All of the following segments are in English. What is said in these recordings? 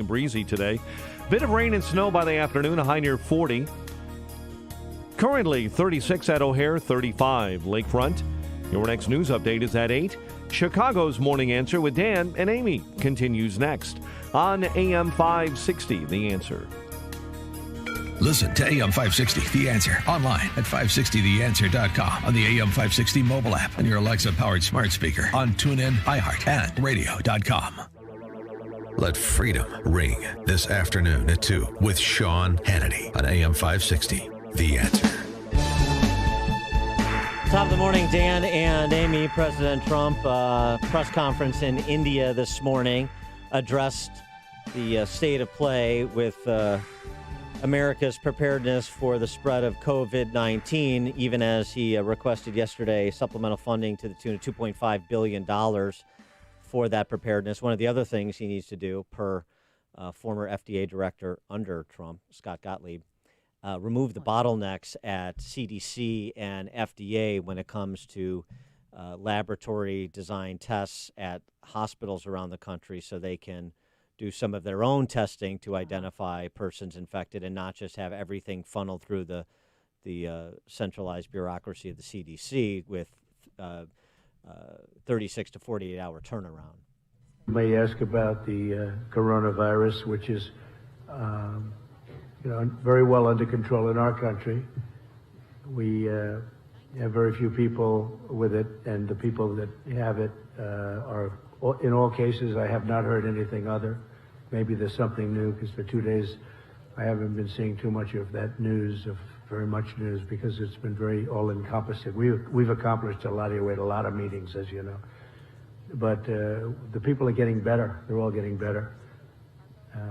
Breezy today. Bit of rain and snow by the afternoon, a high near 40. Currently 36 at O'Hare, 35 Lakefront. Your next news update is at 8. Chicago's Morning Answer with Dan and Amy continues next on AM 560, The Answer. Listen to AM 560, The Answer, online at 560theanswer.com, on the AM 560 mobile app, on your Alexa-powered smart speaker, on TuneIn, iHeart, and radio.com. Let freedom ring this afternoon at 2 with Sean Hannity on AM 560, The Answer. Top of the morning, Dan and Amy. President Trump, press conference in India this morning, addressed the state of play with America's preparedness for the spread of COVID-19, even as he requested yesterday supplemental funding to the tune of $2.5 billion for that preparedness. One of the other things he needs to do, per former FDA director under Trump, Scott Gottlieb, remove the bottlenecks at CDC and FDA when it comes to laboratory design tests at hospitals around the country, so they can do some of their own testing to identify persons infected and not just have everything funneled through the centralized bureaucracy of the CDC with 36 to 48 hour turnaround. You may ask about the coronavirus, which is very well under control in our country. We have very few people with it, and the people that have it are, in all cases, I have not heard anything other. Maybe there's something new, because for 2 days I haven't been seeing too much of that news, of very much news, because it's been very all-encompassing. We've accomplished a lot here. We had a lot of meetings, as you know. But the people are getting better. They're all getting better.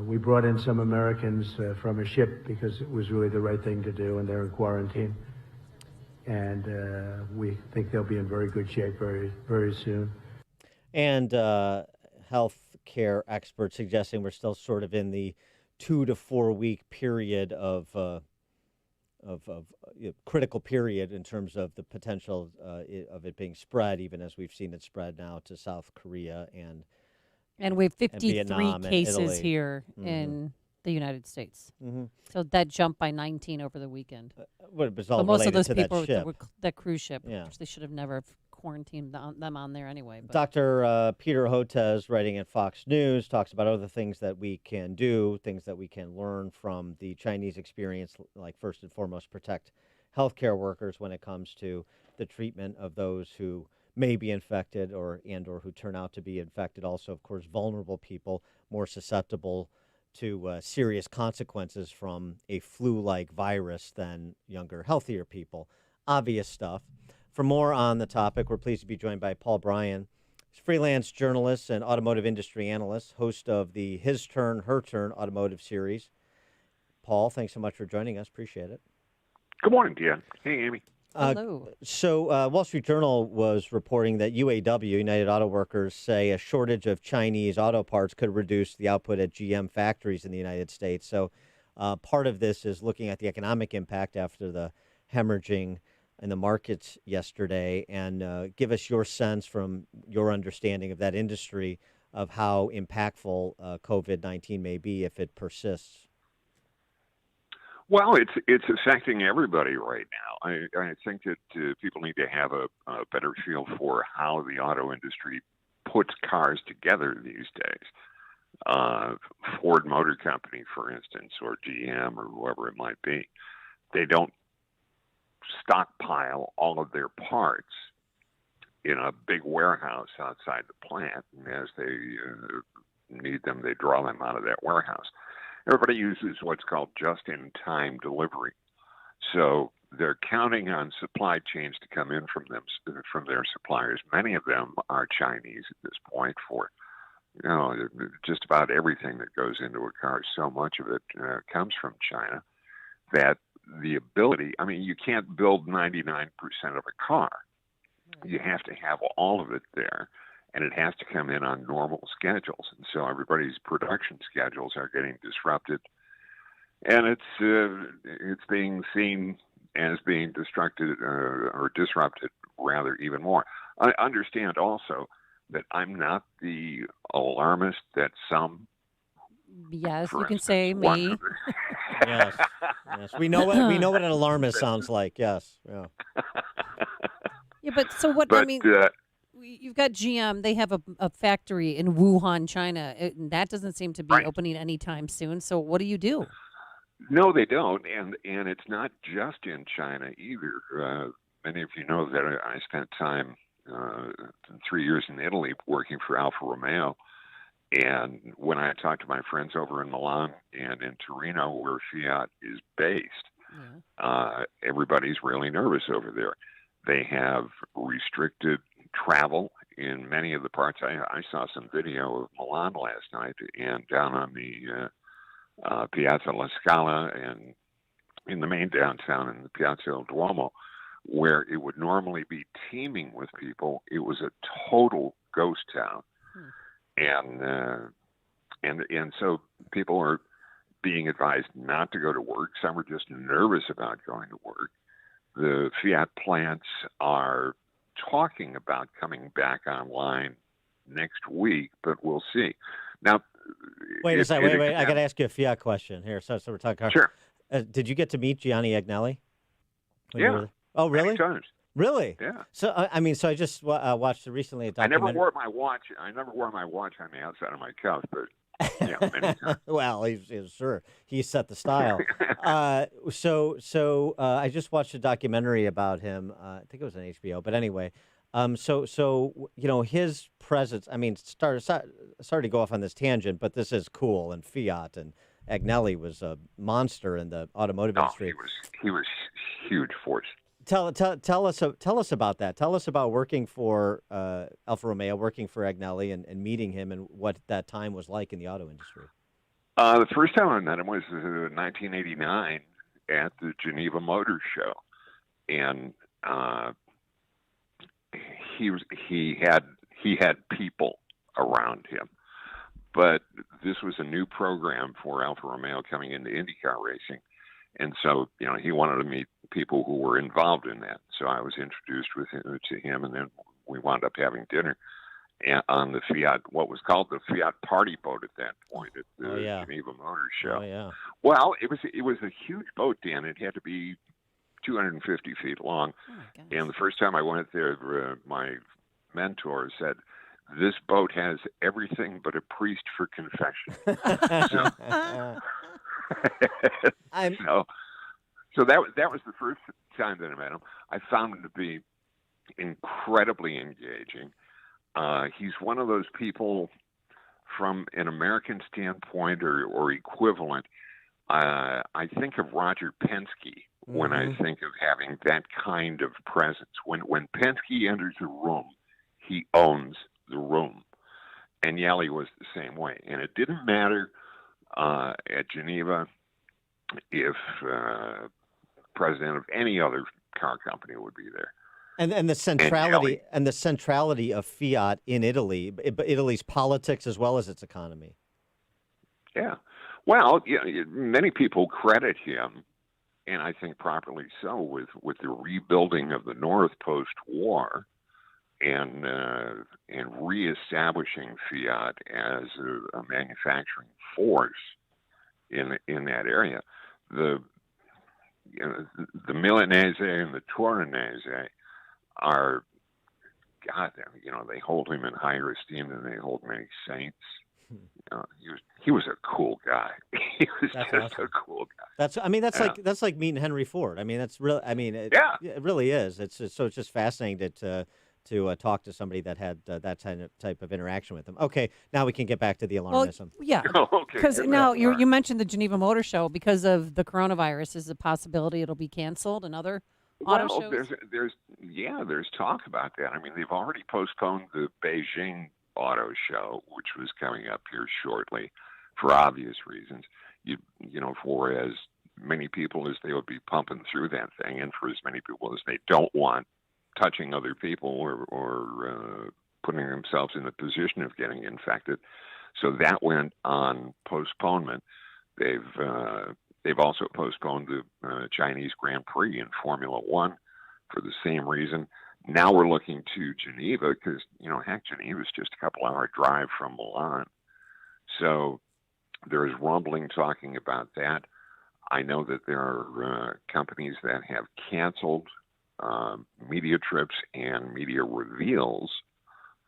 We brought in some Americans from a ship because it was really the right thing to do, and they're in quarantine. And we think they'll be in very good shape very, very soon. And health care experts suggesting we're still sort of in the 2 to 4 week period of critical period in terms of the potential of it being spread, even as we've seen it spread now to South Korea and we have 53 Vietnam cases here in the United States. So that jumped by 19 over the weekend. It was all but most of those to people that ship. were that cruise ship, Yeah. which they should have never quarantined them on there anyway. But. Dr. Peter Hotez, writing at Fox News, talks about other things that we can do, things that we can learn from the Chinese experience, like first and foremost, protect healthcare workers when it comes to the treatment of those who may be infected or who turn out to be infected. Also, of course, vulnerable people, more susceptible to serious consequences from a flu-like virus than younger, healthier people. Obvious stuff. For more on the topic, we're pleased to be joined by Paul Bryan. He's a freelance journalist and automotive industry analyst, host of the His Turn, Her Turn automotive series. Paul, thanks so much for joining us. Appreciate it. Good morning, Dan. Hey, Amy. Hello. So Wall Street Journal was reporting that UAW, United Auto Workers, say a shortage of Chinese auto parts could reduce the output at GM factories in the United States. So part of this is looking at the economic impact after the hemorrhaging in the markets yesterday, and give us your sense from your understanding of that industry of how impactful COVID-19 may be if it persists. Well, it's affecting everybody right now. I think that people need to have a better feel for how the auto industry puts cars together these days. Ford Motor Company, for instance, or GM or whoever it might be, they don't stockpile all of their parts in a big warehouse outside the plant, and as they need them, they draw them out of that warehouse. Everybody uses what's called just-in-time delivery. So they're counting on supply chains to come in from their suppliers. Many of them are Chinese at this point for, just about everything that goes into a car. So much of it comes from China that the ability, you can't build 99% of a car. You have to have all of it there, and it has to come in on normal schedules. And so everybody's production schedules are getting disrupted, and it's being seen as being disrupted rather even more. I understand also that I'm not the alarmist that some Yes, for you can instance, say one me. of the- Yes. Yes. We know what an alarmist sounds like. Yes. Yeah. Yeah, but so what? I but mean, you've got GM. They have a factory in Wuhan, China. And that doesn't seem to be right. opening anytime soon. So what do you do? No, they don't, and it's not just in China either. Many of you know that I spent time 3 years in Italy working for Alfa Romeo, and when I talk to my friends over in Milan and in Torino, where Fiat is based, everybody's really nervous over there. They have restricted travel in many of the parts. I saw some video of Milan last night, and down on the Piazza La Scala and in the main downtown in the Piazza del Duomo, where it would normally be teeming with people, it was a total ghost town. And so people are being advised not to go to work. Some are just nervous about going to work. The Fiat plants are talking about coming back online next week, but we'll see. Now, Wait a second. Wait. I got to ask you a Fiat question here. So we're talking car. Sure. Did you get to meet Gianni Agnelli? Yeah. Oh, really? Many times. Really? Yeah. So so I just watched recently a documentary. I never wore my watch. I never wore my watch on the outside of my couch, but yeah, many times. Well, he's sure he set the style. So I just watched a documentary about him. I think it was on HBO, but anyway. So his presence. I mean, sorry to go off on this tangent, but this is cool. And Fiat and Agnelli was a monster in the automotive industry. He was huge force. Tell us about that. Tell us about working for Alfa Romeo, working for Agnelli, and meeting him, and what that time was like in the auto industry. The first time I met him was in 1989 at the Geneva Motor Show, and he had people around him, but this was a new program for Alfa Romeo coming into IndyCar racing. And so, he wanted to meet people who were involved in that. So I was introduced to him, and then we wound up having dinner on the Fiat, what was called the Fiat Party Boat at that point at the Geneva Motor Show. Oh, yeah. Well, it was a huge boat, Dan. It had to be 250 feet long. Oh, and the first time I went there, my mentor said, "This boat has everything but a priest for confession." So that was the first time that I met him. I found him to be incredibly engaging. He's one of those people, from an American standpoint or equivalent. I think of Roger Penske when I think of having that kind of presence. When Penske enters a room, he owns the room. And Yali was the same way. And it didn't matter at Geneva if president of any other car company would be there. And the centrality of Fiat in Italy, Italy's politics as well as its economy. Yeah. Well, many people credit him, and I think properly so, with the rebuilding of the North post-war and reestablishing Fiat as a manufacturing force in that area. The Milanese and the Torinese are, God, they hold him in higher esteem than they hold many saints. He was a cool guy. He was a cool guy. That's like meeting Henry Ford. I mean, that's real. I mean, it really is. It's just fascinating to talk to somebody that had that type of interaction with them. Okay, now we can get back to the alarmism. Well, yeah, because now you mentioned the Geneva Motor Show. Because of the coronavirus, is a possibility it'll be canceled. Another auto shows? There's talk about that. I mean, they've already postponed the Beijing Auto Show, which was coming up here shortly, for obvious reasons. For as many people as they would be pumping through that thing, and for as many people as they don't want touching other people or putting themselves in the position of getting infected. So that went on postponement. They've also postponed the Chinese Grand Prix in Formula One for the same reason. Now we're looking to Geneva because, Geneva's just a couple-hour drive from Milan. So There is rumbling talking about that. I know that there are companies that have canceled media trips and media reveals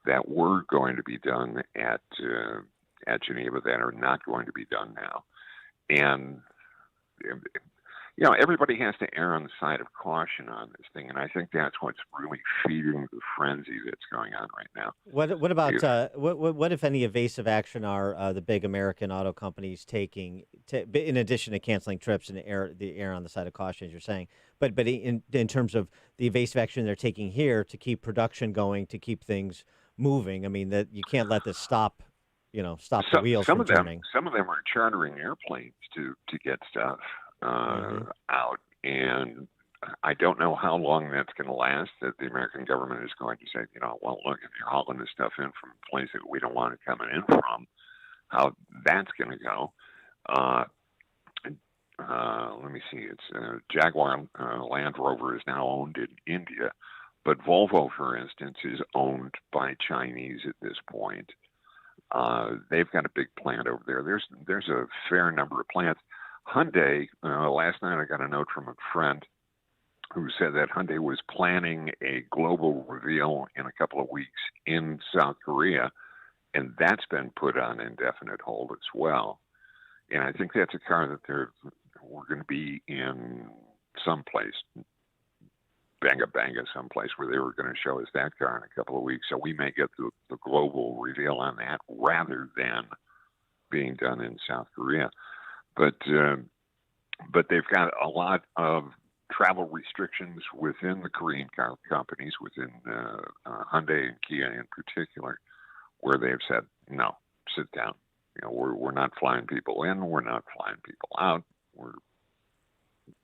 that were going to be done at Geneva that are not going to be done now. And everybody has to err on the side of caution on this thing, and I think that's what's really feeding the frenzy that's going on right now. What about what if any evasive action are the big American auto companies taking, in addition to canceling trips and the err on the side of caution, as you're saying? But in terms of the evasive action they're taking here to keep production going, to keep things moving, I mean, that you can't let this stop the wheels from turning. Some of them are chartering airplanes to get stuff out, and I don't know how long that's going to last, that the American government is going to say, well, look, if you're hauling this stuff in from a place that we don't want it coming in from, how that's going to go. Let me see. It's Jaguar Land Rover is now owned in India, but Volvo, for instance, is owned by Chinese at this point. They've got a big plant over there. There's a fair number of plants. Hyundai, last night I got a note from a friend who said that Hyundai was planning a global reveal in a couple of weeks in South Korea, and that's been put on indefinite hold as well. And I think that's a car that we're going to be in someplace, Banga, someplace where they were going to show us that car in a couple of weeks. So we may get the global reveal on that rather than being done in South Korea. But they've got a lot of travel restrictions within the Korean car companies, within Hyundai and Kia in particular, where they've said, no, sit down. We're not flying people in. We're not flying people out. We're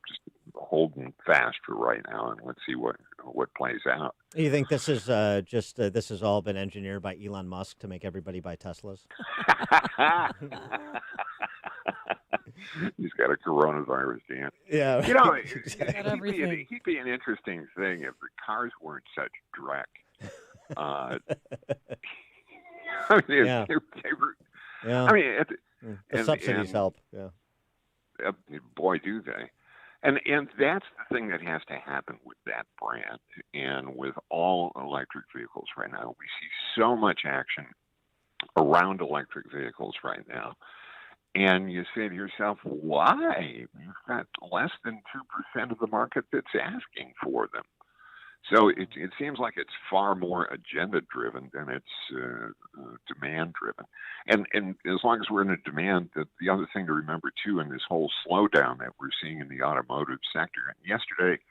just holding fast for right now, and let's see what plays out. You think this is this has all been engineered by Elon Musk to make everybody buy Teslas? He's got a coronavirus, Dan. Yeah. He'd be an interesting thing if the cars weren't such dreck. The subsidies help. Yeah. Boy, do they. And that's the thing that has to happen with that brand and with all electric vehicles right now. We see so much action around electric vehicles right now. And you say to yourself, why? You've got less than 2% of the market that's asking for them. So it seems like it's far more agenda-driven than it's demand-driven. And as long as we're in a demand, the other thing to remember, too, in this whole slowdown that we're seeing in the automotive sector, and yesterday,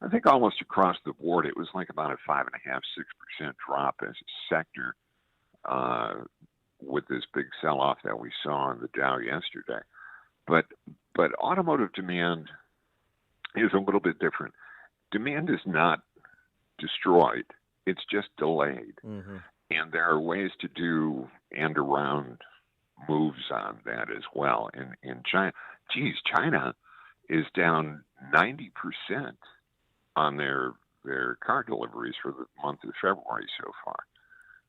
I think almost across the board, it was like about a 5.5%, 6% drop as a sector with this big sell-off that we saw in the Dow yesterday. But automotive demand is a little bit different. Demand is not destroyed. It's just delayed. Mm-hmm. And there are ways to do end around moves on that as well. In China, China is down 90% on their car deliveries for the month of February so far.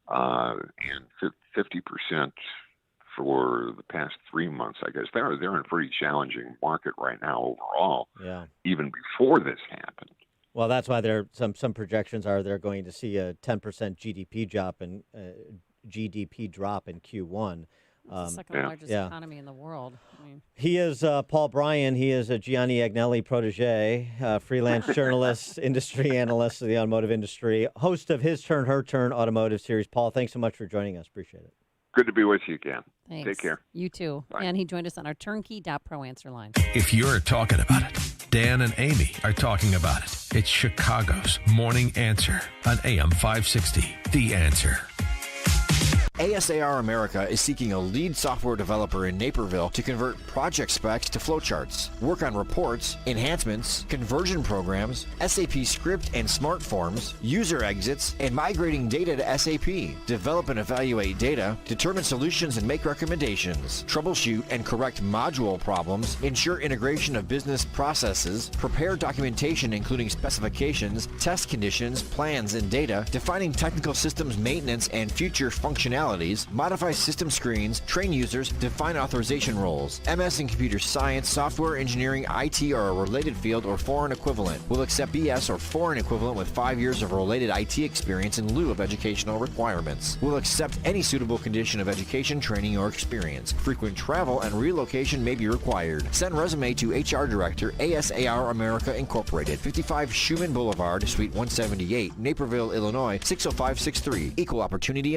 And 50% for the past 3 months, I guess. They're in a pretty challenging market right now overall, even before this happened. Well, that's why there some projections are they're going to see a 10% GDP drop in Q1. It's the second largest economy in the world. He is Paul Bryan. He is a Gianni Agnelli protege, freelance journalist, industry analyst of the automotive industry, host of His Turn, Her Turn automotive series. Paul, thanks so much for joining us. Appreciate it. Good to be with you again. Thanks. Take care. You too. Bye. And he joined us on our turnkey.pro answer line. If you're talking about it, Dan and Amy are talking about it. It's Chicago's Morning Answer on AM 560. The Answer. ASAR America is seeking a lead software developer in Naperville to convert project specs to flowcharts, work on reports, enhancements, conversion programs, SAP script and smart forms, user exits, and migrating data to SAP. Develop and evaluate data, determine solutions and make recommendations, troubleshoot and correct module problems, ensure integration of business processes, prepare documentation including specifications, test conditions, plans, and data, defining technical systems maintenance and future functionality, modalities, modify system screens, train users, define authorization roles. MS in computer science, software engineering, IT, or a related field or foreign equivalent. Will accept BS or foreign equivalent with 5 years of related IT experience in lieu of educational requirements. Will accept any suitable condition of education, training, or experience. Frequent travel and relocation may be required. Send resume to HR Director, ASAR America Incorporated, 55 Schumann Boulevard, Suite 178, Naperville, Illinois, 60563. Equal Opportunity